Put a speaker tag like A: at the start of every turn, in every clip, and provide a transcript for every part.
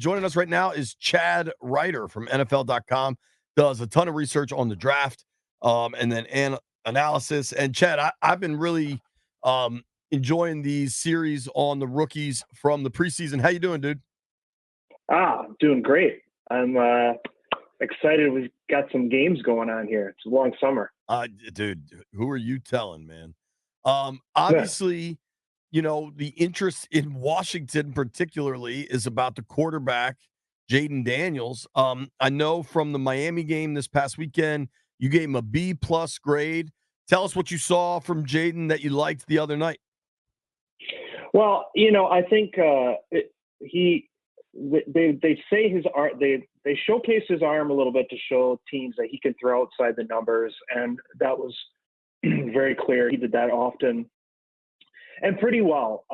A: Joining us right now is Chad Reuter from NFL.com. Does a ton of research on the draft and then analysis. And Chad, I've been really enjoying these series on the rookies from the preseason. How you doing, dude?
B: Doing great. I'm excited. We've got some games going on here. It's a long summer.
A: Dude, who are you telling, man? Obviously, you know, the interest in Washington particularly is about the quarterback, Jayden Daniels. I know from the Miami game this past weekend, you gave him a B+ grade. Tell us what you saw from Jayden that you liked the other night.
B: Well, you know, I think they say his art. They showcase his arm a little bit to show teams that he can throw outside the numbers, and that was very clear. He did that often and pretty well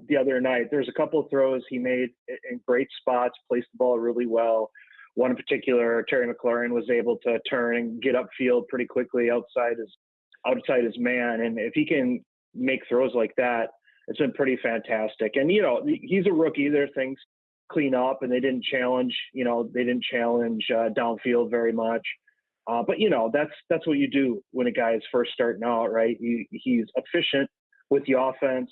B: the other night. There's a couple of throws he made in great spots, placed the ball really well. One in particular, Terry McLaurin was able to turn and get upfield pretty quickly outside his man, and if he can make throws like that, it's been pretty fantastic. And you know, he's a rookie. There are things clean up, and they didn't challenge downfield very much. But you know, that's what you do when a guy is first starting out, right? He's efficient with the offense.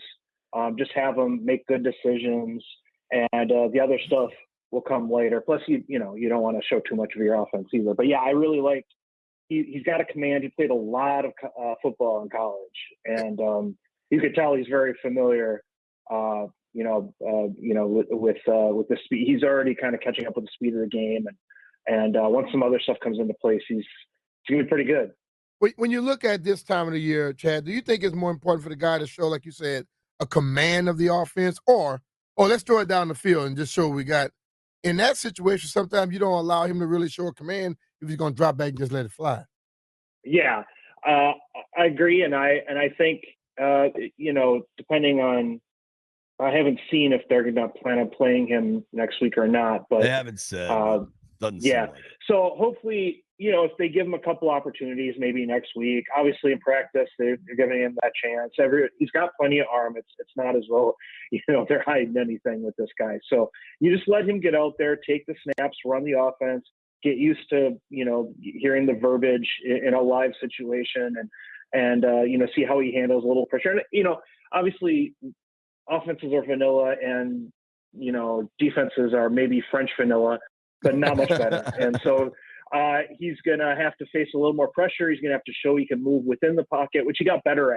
B: Just have him make good decisions, and the other stuff will come later. Plus, you don't want to show too much of your offense either. But yeah, I really liked. He's got a command. He played a lot of football in college, and you could tell he's very familiar. With the speed. He's already kind of catching up with the speed of the game, and once some other stuff comes into place, he's gonna be pretty good.
C: When you look at this time of the year, Chad, do you think it's more important for the guy to show, like you said, a command of the offense, or let's throw it down the field and just show what we got? In that situation, sometimes you don't allow him to really show a command if he's going to drop back and just let it fly.
B: Yeah, I agree, and I think depending on. I haven't seen if they're going to plan on playing him next week or not, but
A: they haven't said. Doesn't
B: yeah.
A: seem like it.
B: So hopefully, if they give him a couple opportunities, maybe next week. Obviously, in practice, they're giving him that chance. He's got plenty of arm. It's not as though they're hiding anything with this guy. So you just let him get out there, take the snaps, run the offense, get used to hearing the verbiage in a live situation, and see how he handles a little pressure. And obviously. Offenses are vanilla, and defenses are maybe French vanilla, but not much better. And so he's gonna have to face a little more pressure. He's gonna have to show he can move within the pocket, which he got better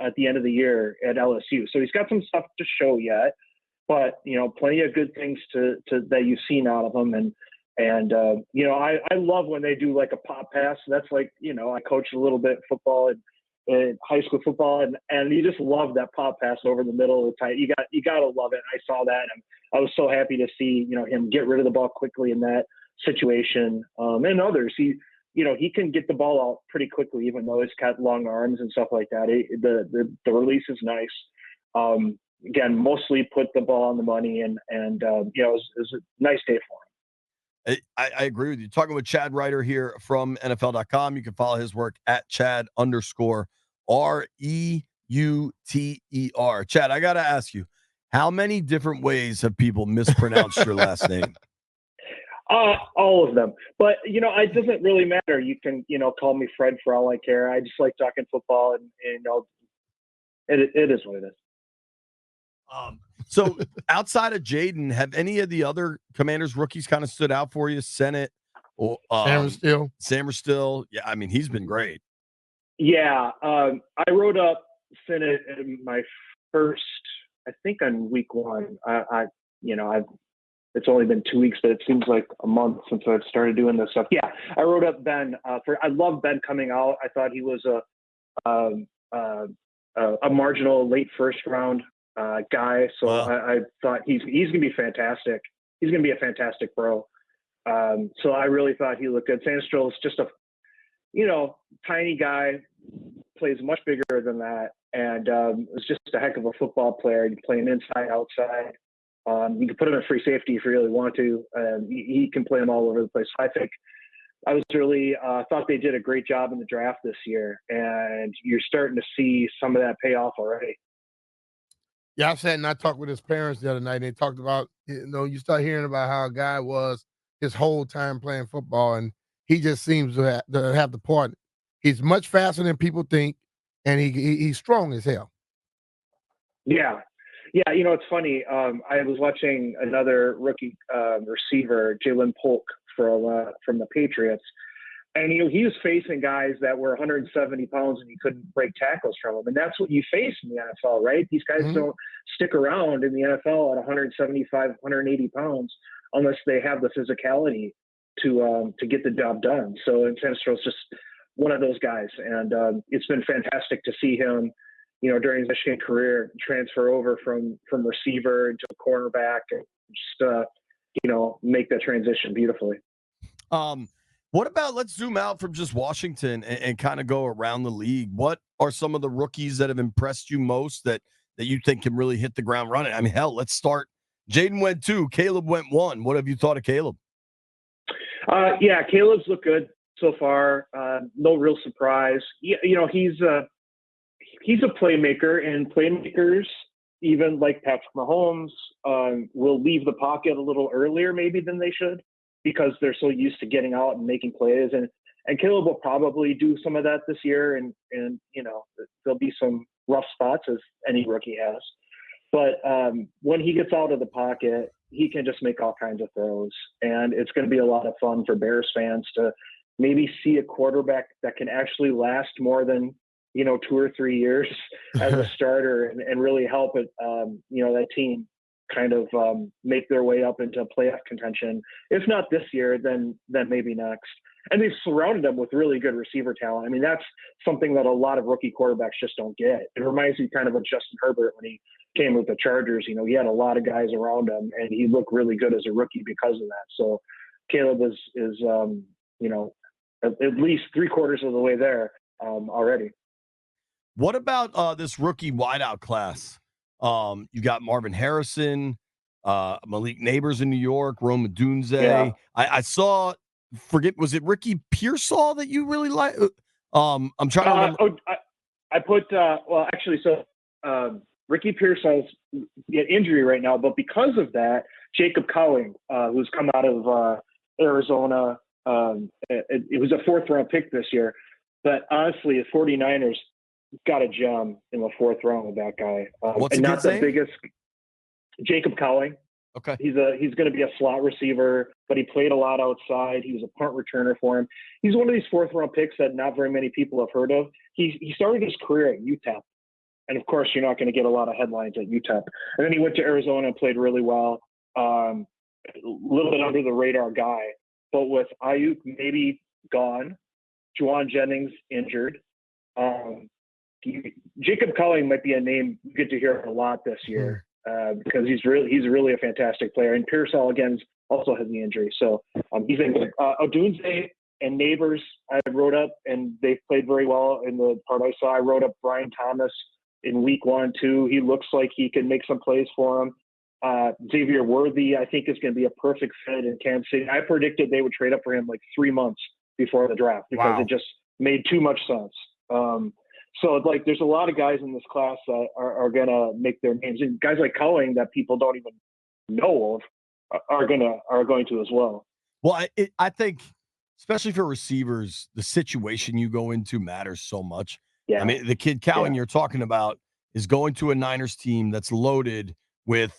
B: at the end of the year at LSU. So he's got some stuff to show yet, but plenty of good things to that you've seen out of him. And I love when they do like a pop pass. That's like I coached a little bit football and. In high school football, and you just love that pop pass over the middle of the tight. You gotta love it. I saw that, and I was so happy to see him get rid of the ball quickly in that situation. And others, he can get the ball out pretty quickly, even though he's got long arms and stuff like that. The release is nice. Again, mostly put the ball on the money, and it was a nice day for him.
A: I agree with you. Talking with Chad Reuter here from NFL.com. You can follow his work at Chad_REUTER. Chad, I got to ask you, how many different ways have people mispronounced your last name?
B: All of them. But, it doesn't really matter. You can, call me Fred for all I care. I just like talking football, and it is what it is.
A: So outside of Jayden, have any of the other Commanders rookies kind of stood out for you? Sinnott or Samerstill? Yeah, I mean, he's been great.
B: Yeah, I wrote up Sinnott in my first, I think on week one. It's only been 2 weeks, but it seems like a month since I've started doing this stuff. Yeah, I wrote up Ben. I love Ben coming out. I thought he was a marginal late first round guy. So wow. I thought he's going to be fantastic. He's going to be a fantastic pro. So I really thought he looked good. Samerstill is just a, tiny guy, plays much bigger than that. And was just a heck of a football player. You play him inside, outside. You can put him in free safety if you really want to. He can play him all over the place. I think I was really thought they did a great job in the draft this year, and you're starting to see some of that pay off already.
C: Yeah, I sat and I talked with his parents the other night. And they talked about, you start hearing about how a guy was his whole time playing football, and he just seems to have the part. He's much faster than people think, and he's strong as hell.
B: Yeah. Yeah, it's funny. I was watching another rookie receiver, Jalen Polk, from the Patriots, and he was facing guys that were 170 pounds and you couldn't break tackles from them. And that's what you face in the NFL, right? These guys don't stick around in the NFL at 175, 180 pounds unless they have the physicality to get the job done. So Sinistro just one of those guys, and it's been fantastic to see him, during his Michigan career, transfer over from receiver into a cornerback and just make that transition beautifully.
A: What about, let's zoom out from just Washington and kind of go around the league. What are some of the rookies that have impressed you most that you think can really hit the ground running? I mean, hell, let's start. Jayden went 2, Caleb went 1. What have you thought of Caleb?
B: Yeah, Caleb's looked good so far. No real surprise. He's a playmaker, and playmakers, even like Patrick Mahomes, will leave the pocket a little earlier maybe than they should, because they're so used to getting out and making plays. And Caleb will probably do some of that this year. And there'll be some rough spots, as any rookie has. But when he gets out of the pocket, he can just make all kinds of throws. And it's going to be a lot of fun for Bears fans to maybe see a quarterback that can actually last more than, 2 or 3 years as a starter and really help it, that team kind of make their way up into playoff contention. If not this year, then maybe next. And they've surrounded them with really good receiver talent. I mean, that's something that a lot of rookie quarterbacks just don't get. It reminds me kind of Justin Herbert when he came with the Chargers. He had a lot of guys around him, and he looked really good as a rookie because of that. So Caleb is at least 3/4 of the way there already.
A: What about this rookie wideout class? You got Marvin Harrison, Malik Neighbors in New York, Rome Odunze.
B: Yeah.
A: I saw, was it Ricky Pearsall that you really like? I'm trying to remember.
B: I put, Ricky Pearsall's injury right now, but because of that, Jacob Cowing, who's come out of Arizona, it was a 4th-round pick this year. But honestly, the 49ers got a gem in the 4th round with that guy.
A: What's
B: and
A: the
B: not the
A: name?
B: biggest. Jacob Cowing.
A: Okay.
B: He's going to be a slot receiver, but he played a lot outside. He was a punt returner for him. He's one of these 4th-round picks that not very many people have heard of. He started his career at UTEP, and of course, you're not going to get a lot of headlines at UTEP. And then he went to Arizona and played really well. A little bit under the radar guy, but with Ayuk maybe gone, Juwan Jennings injured. Jacob Cowing might be a name you get to hear a lot this year because he's really a fantastic player. And Pearsall again also has the injury, so he's in Odunze and Neighbors. I wrote up, and they played very well in the part I saw. I wrote up Brian Thomas in week 1 too. He looks like he can make some plays for him. Xavier Worthy, I think, is going to be a perfect fit in Kansas City. I predicted they would trade up for him like 3 months before the draft because it just made too much sense. So there's a lot of guys in this class that are going to make their names, and guys like Cowing that people don't even know of are going to as well.
A: Well, I think, especially for receivers, the situation you go into matters so much.
B: Yeah.
A: I mean, the kid Cowing you're talking about is going to a Niners team that's loaded with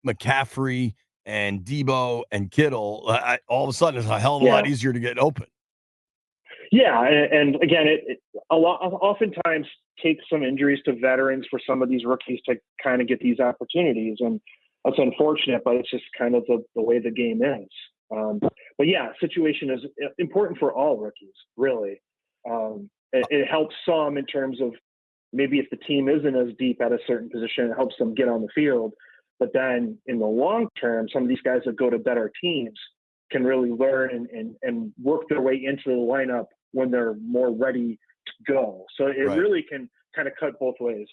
A: McCaffrey and Debo and Kittle. All of a sudden, it's a hell of a lot easier to get open.
B: Yeah, and again, it oftentimes takes some injuries to veterans for some of these rookies to kind of get these opportunities, and that's unfortunate, but it's just kind of the way the game is. But yeah, situation is important for all rookies, really. It helps some in terms of maybe if the team isn't as deep at a certain position, it helps them get on the field. But then in the long term, some of these guys that go to better teams can really learn and work their way into the lineup when they're more ready to go. So it really can kind of cut both ways.